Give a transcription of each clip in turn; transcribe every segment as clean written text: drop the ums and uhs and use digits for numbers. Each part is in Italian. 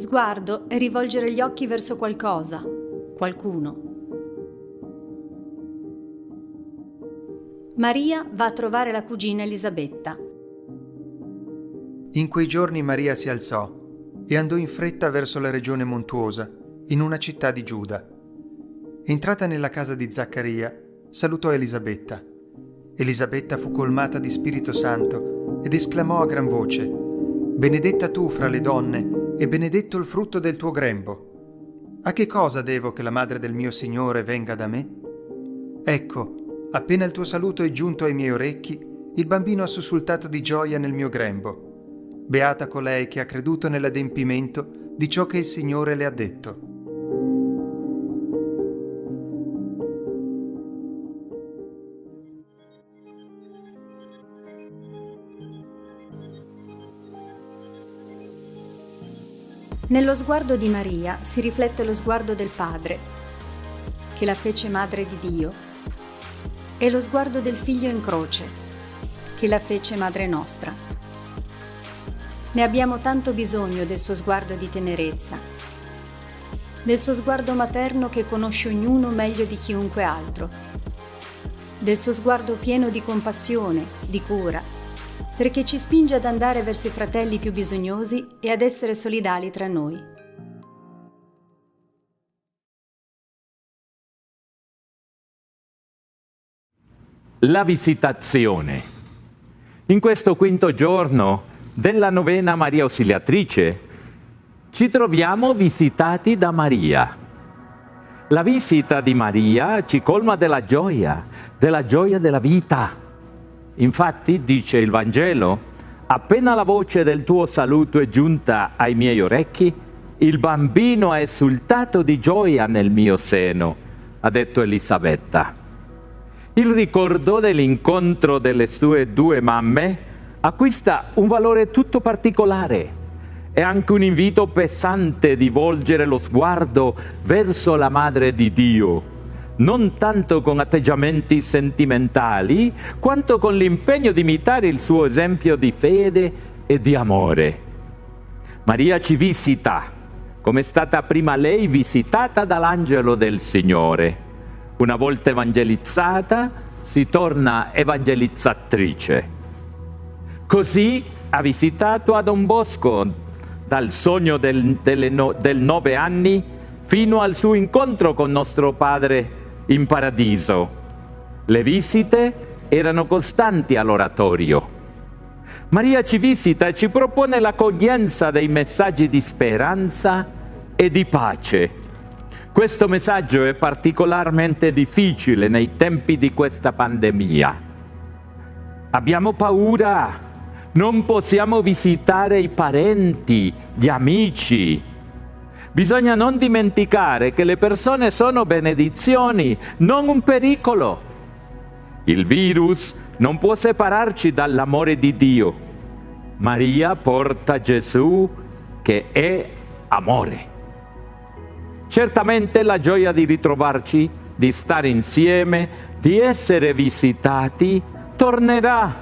Sguardo e rivolgere gli occhi verso qualcosa, qualcuno. Maria va a trovare la cugina Elisabetta. In quei giorni Maria si alzò e andò in fretta verso la regione montuosa, in una città di Giuda. Entrata nella casa di Zaccaria, salutò Elisabetta. Elisabetta fu colmata di Spirito Santo ed esclamò a gran voce: «Benedetta tu fra le donne e benedetto il frutto del tuo grembo. A che cosa devo che la madre del mio Signore venga da me? Ecco, appena il tuo saluto è giunto ai miei orecchi, il bambino ha sussultato di gioia nel mio grembo. Beata colei che ha creduto nell'adempimento di ciò che il Signore le ha detto». Nello sguardo di Maria si riflette lo sguardo del Padre, che la fece madre di Dio, e lo sguardo del Figlio in croce, che la fece madre nostra. Ne abbiamo tanto bisogno del suo sguardo di tenerezza, del suo sguardo materno che conosce ognuno meglio di chiunque altro, del suo sguardo pieno di compassione, di cura, perché ci spinge ad andare verso i fratelli più bisognosi e ad essere solidali tra noi. La visitazione. In questo quinto giorno della novena Maria Ausiliatrice ci troviamo visitati da Maria. La visita di Maria ci colma della gioia della vita. Infatti, dice il Vangelo, appena la voce del tuo saluto è giunta ai miei orecchi, il bambino ha esultato di gioia nel mio seno, ha detto Elisabetta. Il ricordo dell'incontro delle sue due mamme acquista un valore tutto particolare. È anche un invito pesante di volgere lo sguardo verso la Madre di Dio, non tanto con atteggiamenti sentimentali, quanto con l'impegno di imitare il suo esempio di fede e di amore. Maria ci visita, come è stata prima lei visitata dall'angelo del Signore. Una volta evangelizzata, si torna evangelizzatrice. Così ha visitato a Don Bosco, dal sogno del 9 anni fino al suo incontro con nostro Padre in paradiso. Le visite erano costanti all'oratorio. Maria ci visita e ci propone l'accoglienza dei messaggi di speranza e di pace. Questo messaggio è particolarmente difficile nei tempi di questa pandemia. Abbiamo paura, non possiamo visitare i parenti, gli amici. Bisogna non dimenticare che le persone sono benedizioni, non un pericolo. Il virus non può separarci dall'amore di Dio. Maria porta Gesù che è amore. Certamente la gioia di ritrovarci, di stare insieme, di essere visitati, tornerà.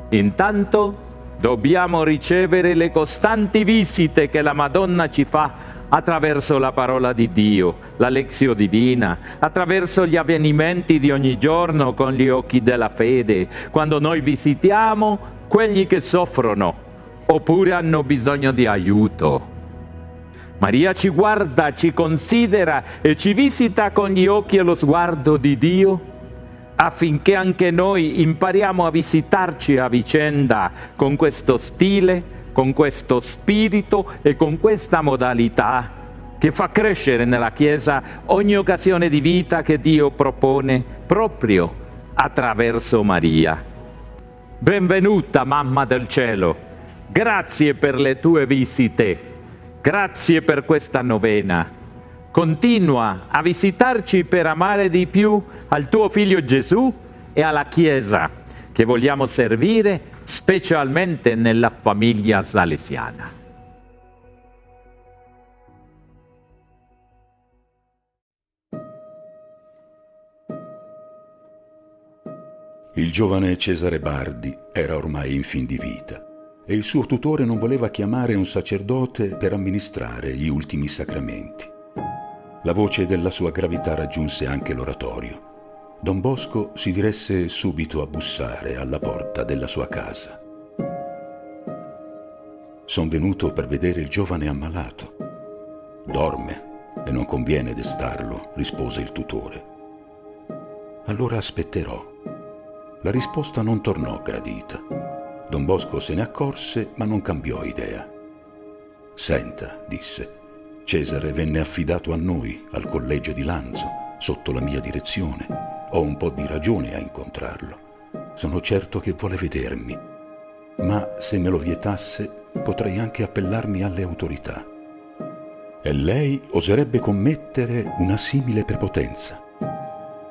Intanto dobbiamo ricevere le costanti visite che la Madonna ci fa attraverso la parola di Dio, la Lectio Divina, attraverso gli avvenimenti di ogni giorno con gli occhi della fede, quando noi visitiamo quelli che soffrono oppure hanno bisogno di aiuto. Maria ci guarda, ci considera e ci visita con gli occhi e lo sguardo di Dio, affinché anche noi impariamo a visitarci a vicenda con questo stile, con questo spirito e con questa modalità che fa crescere nella Chiesa ogni occasione di vita che Dio propone proprio attraverso Maria. Benvenuta, Mamma del Cielo, grazie per le tue visite, grazie per questa novena. Continua a visitarci per amare di più al tuo Figlio Gesù e alla Chiesa, che vogliamo servire specialmente nella famiglia salesiana. Il giovane Cesare Bardi era ormai in fin di vita. e il suo tutore non voleva chiamare un sacerdote per amministrare gli ultimi sacramenti. La voce della sua gravità raggiunse anche l'oratorio. Don Bosco si diresse subito a bussare alla porta della sua casa. «Son venuto per vedere il giovane ammalato». «Dorme e non conviene destarlo», rispose il tutore. «Allora aspetterò». La risposta non tornò gradita. Don Bosco se ne accorse, ma non cambiò idea. «Senta», disse, «Cesare venne affidato a noi, al collegio di Lanzo, sotto la mia direzione. Ho un po' di ragione a incontrarlo. Sono certo che vuole vedermi. Ma se me lo vietasse, potrei anche appellarmi alle autorità. E lei oserebbe commettere una simile prepotenza?»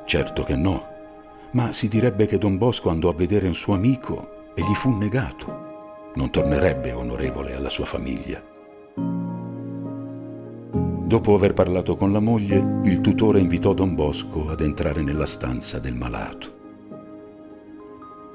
«Certo che no, ma si direbbe che Don Bosco andò a vedere un suo amico e gli fu negato. Non tornerebbe onorevole alla sua famiglia». Dopo aver parlato con la moglie, il tutore invitò Don Bosco ad entrare nella stanza del malato.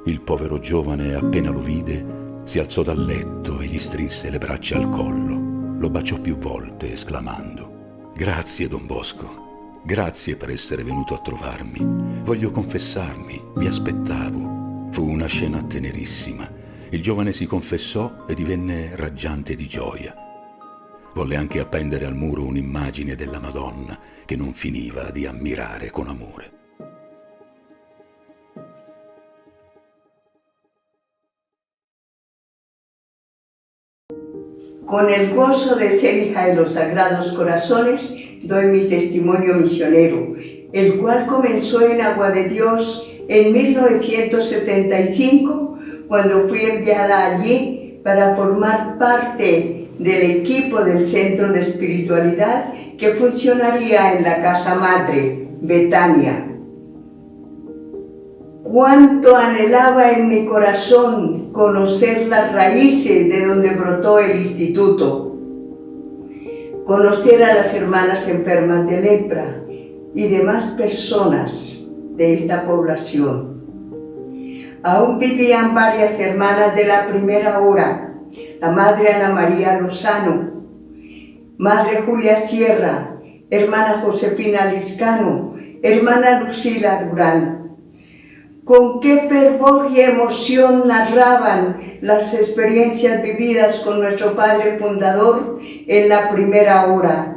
Il povero giovane, appena lo vide, si alzò dal letto e gli strinse le braccia al collo. Lo baciò più volte, esclamando: «Grazie, Don Bosco, grazie per essere venuto a trovarmi. Voglio confessarmi, vi aspettavo». Fu una scena tenerissima. Il giovane si confessò e divenne raggiante di gioia. Volle anche appendere al muro un'immagine della Madonna che non finiva di ammirare con amore. Con el gozo de ser hija de los Sagrados Corazones, doy mi testimonio misionero, el cual comenzó en Agua de Dios en 1975, cuando fui enviada allí para formar parte del equipo del Centro de Espiritualidad que funcionaría en la Casa Madre, Betania. Cuánto anhelaba en mi corazón conocer las raíces de donde brotó el instituto, conocer a las hermanas enfermas de lepra y demás personas de esta población. Aún vivían varias hermanas de la primera hora, la Madre Ana María Lozano, Madre Julia Sierra, hermana Josefina Liscano, hermana Lucila Durán. Con qué fervor y emoción narraban las experiencias vividas con nuestro Padre Fundador en la primera hora.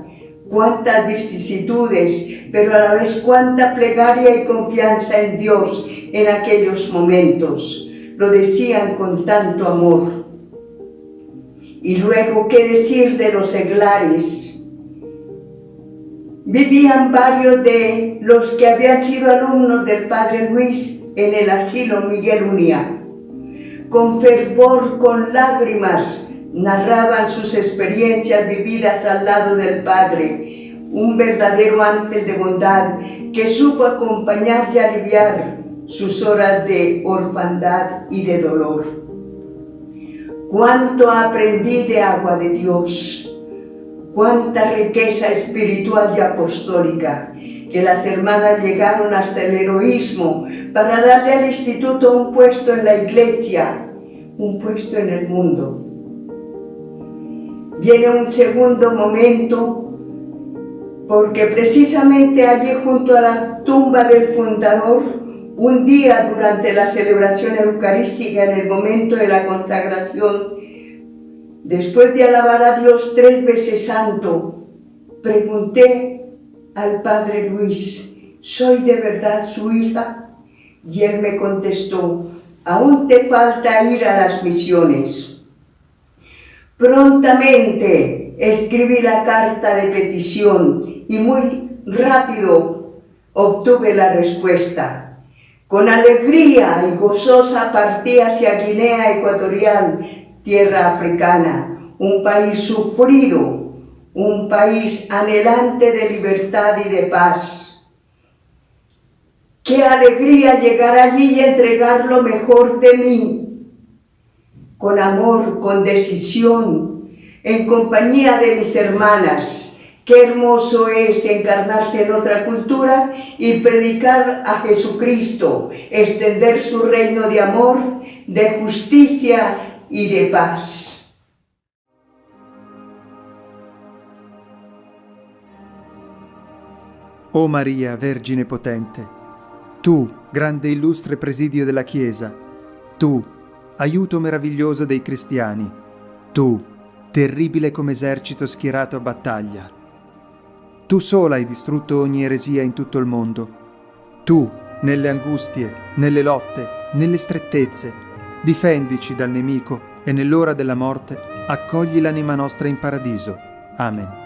Cuántas vicisitudes, pero a la vez cuánta plegaria y confianza en Dios en aquellos momentos. Lo decían con tanto amor. Y luego, ¿qué decir de los seglares? Vivían varios de los que habían sido alumnos del Padre Luis en el asilo Miguel Unia. Con fervor, con lágrimas, narraban sus experiencias vividas al lado del Padre, un verdadero ángel de bondad que supo acompañar y aliviar sus horas de orfandad y de dolor. Cuánto aprendí de Agua de Dios, cuánta riqueza espiritual y apostólica, que las hermanas llegaron hasta el heroísmo para darle al instituto un puesto en la iglesia, un puesto en el mundo. Viene un segundo momento, porque precisamente allí junto a la tumba del fundador, un día durante la celebración eucarística, en el momento de la consagración, después de alabar a Dios 3 veces santo, pregunté al Padre Luis: ¿soy de verdad su hija? Y él me contestó: aún te falta ir a las misiones. Prontamente escribí la carta de petición y muy rápido obtuve la respuesta. Con alegría y gozosa partí hacia Guinea Ecuatorial, tierra africana, un país sufrido, un país anhelante de libertad y de paz. ¡Qué alegría llegar allí y entregar lo mejor de mí! Con amor, con decisión, en compañía de mis hermanas. Qué hermoso es encarnarse en otra cultura y predicar a Jesucristo, extender su reino de amor, de justicia y de paz. O Maria, Vergine potente, tu, grande e illustre presidio della Chiesa, tu, aiuto meraviglioso dei cristiani, tu, terribile come esercito schierato a battaglia. Tu sola hai distrutto ogni eresia in tutto il mondo. Tu, nelle angustie, nelle lotte, nelle strettezze, difendici dal nemico e nell'ora della morte accogli l'anima nostra in paradiso. Amen.